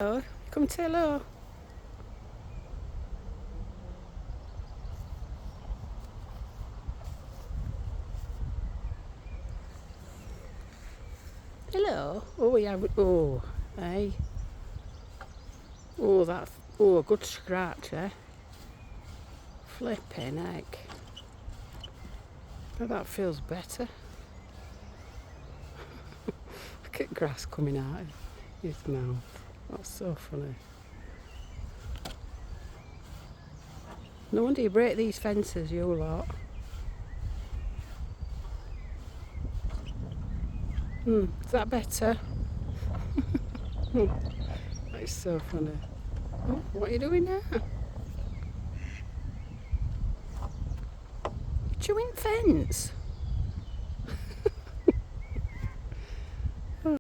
Oh, come say hello. Hello. Oh, yeah. Oh, hey. Oh, that's. Oh, a good scratch, eh? Flipping heck. But that feels better. Look at grass coming out of his mouth. That's so funny. No wonder you break these fences, you lot. Is that better? That's so funny. Oh, what are you doing now? Chewing fence?